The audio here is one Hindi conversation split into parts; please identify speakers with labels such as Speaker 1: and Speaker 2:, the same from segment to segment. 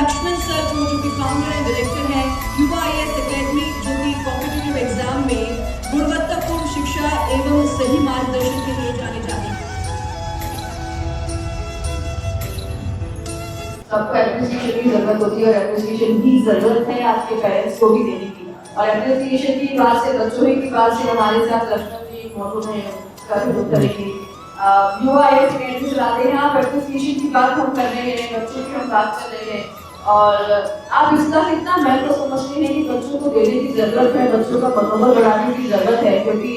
Speaker 1: लक्ष्मण सर जो कि फाउंडर एंड डायरेक्टर हैं युवा IAS एकेडमी, जो कि कॉम्पिटिटिव एग्जाम में गुणवत्तापूर्ण शिक्षा एवं सही मार्गदर्शन के लिए जाने जाते हैं।
Speaker 2: सबको एप्रिसिएशन की जरूरत होती है और एप्रिसिएशन की जरूरत है आपके पेरेंट्स को भी देने की। और एप्रिसिएशन की बात से, बच्चों की बात से हमारे साथ लक्ष्मण जी मोटो में काफी लोग करेंगे। युवा IAS एकेडमी चलाते हैं आप, एप्रिसिएशन की बात हम कर रहे हैं, बच्चों की हम बात कर रहे हैं और आप इसका कितना महत्व समझते हैं कि बच्चों को देने की जरूरत है, बच्चों का मनोबल बढ़ाने की जरूरत है, क्योंकि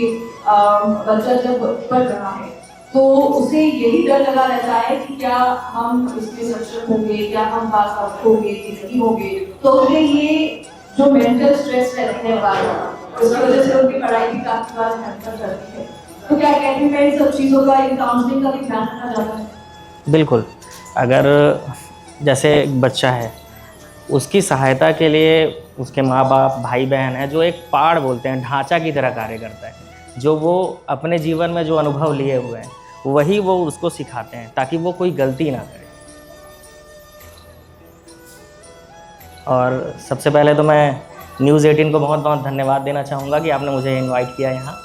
Speaker 2: बच्चा जब पढ़ रहा है तो उसे यही डर लगा रहता है कि क्या हम इसमें सक्षम होंगे, क्या हम पास आउट होंगे कि नहीं होंगे। तो उन्हें ये जो मेंटल स्ट्रेस रहती है बार उसकी वजह से उनकी पढ़ाई भी काफी बार हैम्पर करती है। तो क्या एकेडमी में इन सब चीज़ों का, इन काउंसलिंग का भी ध्यान रखा जाता है?
Speaker 3: बिल्कुल। अगर जैसे एक बच्चा है, उसकी सहायता के लिए उसके माँ बाप, भाई बहन है, जो एक पाड़ बोलते हैं, ढांचा की तरह कार्य करता है, जो वो अपने जीवन में जो अनुभव लिए हुए हैं वही वो उसको सिखाते हैं ताकि वो कोई गलती ना करे। और सबसे पहले तो मैं न्यूज़ 18 को बहुत बहुत धन्यवाद देना चाहूँगा कि आपने मुझे इनवाइट किया यहाँ।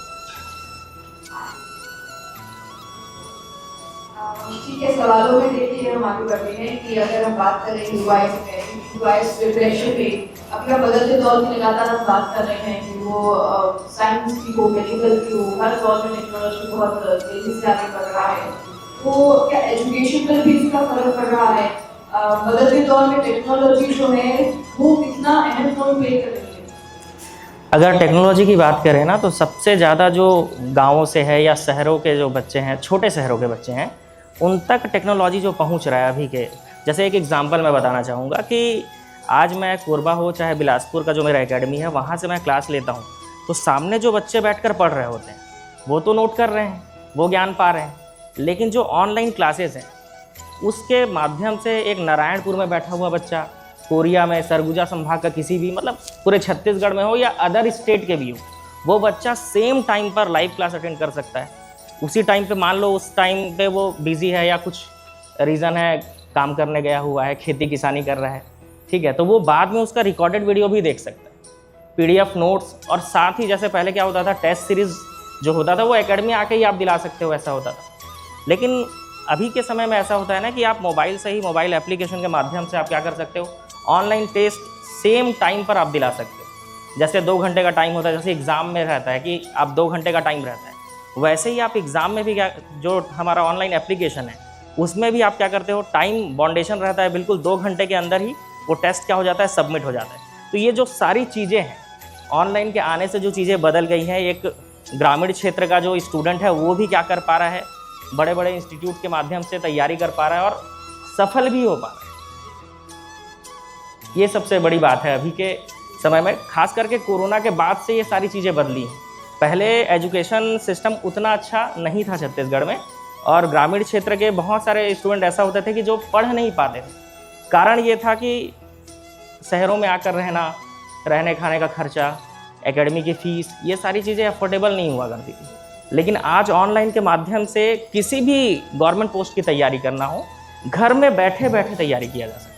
Speaker 2: ठीक है, सवालों में देखिए हम आगे बढ़ते हैं कि अगर हम बात करें युवा IAS प्रिपरेशन में, अपना बदलते दौर में लगातार हम बात कर रहे हैं कि वो साइंस की हो, मेडिकल की हो, हर दौर में टेक्नोलॉजी बहुत तेजी से आगे बढ़ रहा है। तो क्या एजुकेशन पर भी इसका फर्क पड़ रहा है? बदलते दौर में टेक्नोलॉजी जो है वो कितना अहम रोल प्ले कर रही है?
Speaker 3: अगर टेक्नोलॉजी की बात करें ना, तो सबसे ज़्यादा जो गाँवों से है या शहरों के जो बच्चे हैं, छोटे शहरों के बच्चे हैं, उन तक टेक्नोलॉजी जो पहुंच रहा है अभी के, जैसे एक एग्जांपल मैं बताना चाहूँगा कि आज मैं कोरबा हो चाहे बिलासपुर का जो मेरा एकेडमी है, वहाँ से मैं क्लास लेता हूँ, तो सामने जो बच्चे बैठकर पढ़ रहे होते हैं वो तो नोट कर रहे हैं, वो ज्ञान पा रहे हैं, लेकिन जो ऑनलाइन क्लासेस हैं उसके माध्यम से एक नारायणपुर में बैठा हुआ बच्चा, कोरिया में, सरगुजा संभाग का किसी भी, मतलब पूरे छत्तीसगढ़ में हो या अदर स्टेट के भी हो, वो बच्चा सेम टाइम पर लाइव क्लास अटेंड कर सकता है। उसी टाइम पे मान लो उस टाइम पे वो बिज़ी है या कुछ रीज़न है, काम करने गया हुआ है, खेती किसानी कर रहा है, ठीक है, तो वो बाद में उसका रिकॉर्डेड वीडियो भी देख सकता है, PDF नोट्स। और साथ ही जैसे पहले क्या होता था, टेस्ट सीरीज़ जो होता था वो एकेडमी आके ही आप दिला सकते हो, ऐसा होता था। लेकिन अभी के समय में ऐसा होता है ना कि आप मोबाइल से ही, मोबाइल एप्लीकेशन के माध्यम से आप क्या कर सकते हो, ऑनलाइन टेस्ट सेम टाइम पर आप दिला सकते हो। जैसे 2 घंटे का टाइम होता है, जैसे एग्ज़ाम में रहता है कि आप 2 घंटे का टाइम रहता है, वैसे ही आप एग्ज़ाम में भी क्या, जो हमारा ऑनलाइन एप्लीकेशन है उसमें भी आप क्या करते हो, टाइम बाउंडेशन रहता है, बिल्कुल 2 घंटे के अंदर ही वो टेस्ट क्या हो जाता है, सबमिट हो जाता है। तो ये जो सारी चीज़ें हैं, ऑनलाइन के आने से जो चीज़ें बदल गई हैं, एक ग्रामीण क्षेत्र का जो स्टूडेंट है वो भी क्या कर पा रहा है, बड़े बड़े इंस्टीट्यूट के माध्यम से तैयारी कर पा रहा है और सफल भी हो पा रहा है। ये सबसे बड़ी बात है अभी के समय में, खास करके कोरोना के बाद से ये सारी चीज़ें बदली हैं। पहले एजुकेशन सिस्टम उतना अच्छा नहीं था छत्तीसगढ़ में, और ग्रामीण क्षेत्र के बहुत सारे स्टूडेंट ऐसा होते थे कि जो पढ़ नहीं पाते थे। कारण ये था कि शहरों में आकर रहना, रहने खाने का खर्चा, एकेडमी की फ़ीस, ये सारी चीज़ें अफोर्डेबल नहीं हुआ करती थी। लेकिन आज ऑनलाइन के माध्यम से किसी भी गवर्नमेंट पोस्ट की तैयारी करना हो, घर में बैठे बैठे तैयारी किया जा सकता है।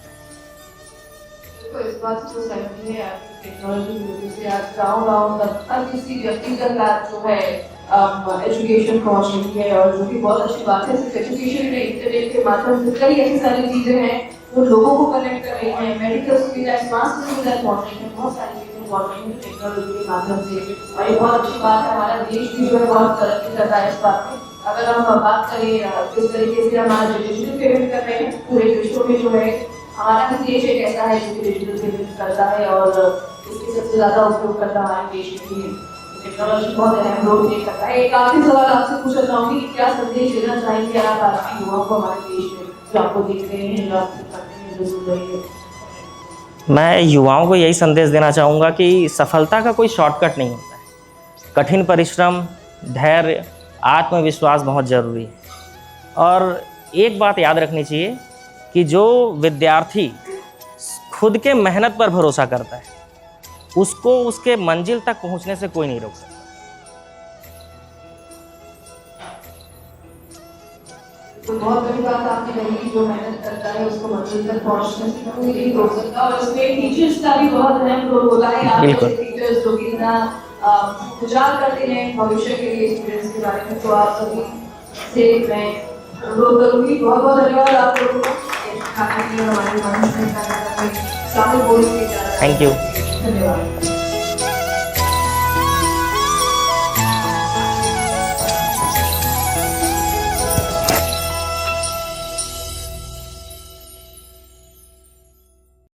Speaker 2: तो इस बात से सहमति है आपकी, टेक्नोलॉजी की वजह से आज गाँव तक हर किसी व्यक्ति तक जो है एजुकेशन पहुंच रही है, और जो कि बहुत अच्छी बात है। सिर्फ एजुकेशन में इंटरनेट के माध्यम से कई ऐसी सारी चीज़ें हैं वो लोगों को कनेक्ट कर रही हैं, मेडिकल सुविधा, स्वास्थ्य सुविधा पहुंच रही है, बहुत सारी चीज़ें पहुंच रही हैं टेक्नोलॉजी के माध्यम से, और ये बहुत अच्छी बात है। हमारा देश भी जो है बहुत तरक्की कर रहा है इस बात में। अगर हम बात करें किस तरीके से हमारा जो डिजिटल पेमेंट कर रहे हैं पूरे विश्व में, जो है हमारा भी देश एक ऐसा है जो डिजिटल पेमेंट करता है और इसके सबसे ज़्यादा उपयोग करता है हमारे देश में भी। टेक्नोलॉजी बहुत अहम रोल प्ले करता है। एक आखिरी सवाल आपसे पूछना चाहूँगी कि क्या संदेश देना चाहेंगे आप आपके युवाओं को हमारे देश में, जो आपको देख रहे हैं, जो आपको पढ़ते हैं, जो सुन रहे हैं?
Speaker 3: मैं युवाओं को यही संदेश देना चाहूँगा कि सफलता का कोई शॉर्टकट नहीं होता है। कठिन परिश्रम, धैर्य, आत्मविश्वास बहुत ज़रूरी है। और एक बात याद रखनी चाहिए कि जो विद्यार्थी खुद के मेहनत पर भरोसा करता है, उसको उसके मंजिल तक पहुंचने से कोई नहीं रोक सकता।
Speaker 2: तो बहुत बड़ी बात आपने कही, जो मेहनत करता है उसको मंजिल तक पहुंचने से कोई नहीं रोक सकता। और उसमें टीचर्स का भी बहुत अहम रोल होता है। आप
Speaker 3: बिल्कुल।
Speaker 2: जैसे टीचर्स जो कि इतना विचार करते हैं भविष्य के लिए स्टूडेंट्स के बारे में, तो आप सभी से मैं अनुरोध करूंगी। बहुत बहुत धन्यवाद आप लोगों को हमारे मंच में शामिल होने के लिए।
Speaker 3: Thank you.
Speaker 2: धन्यवाद।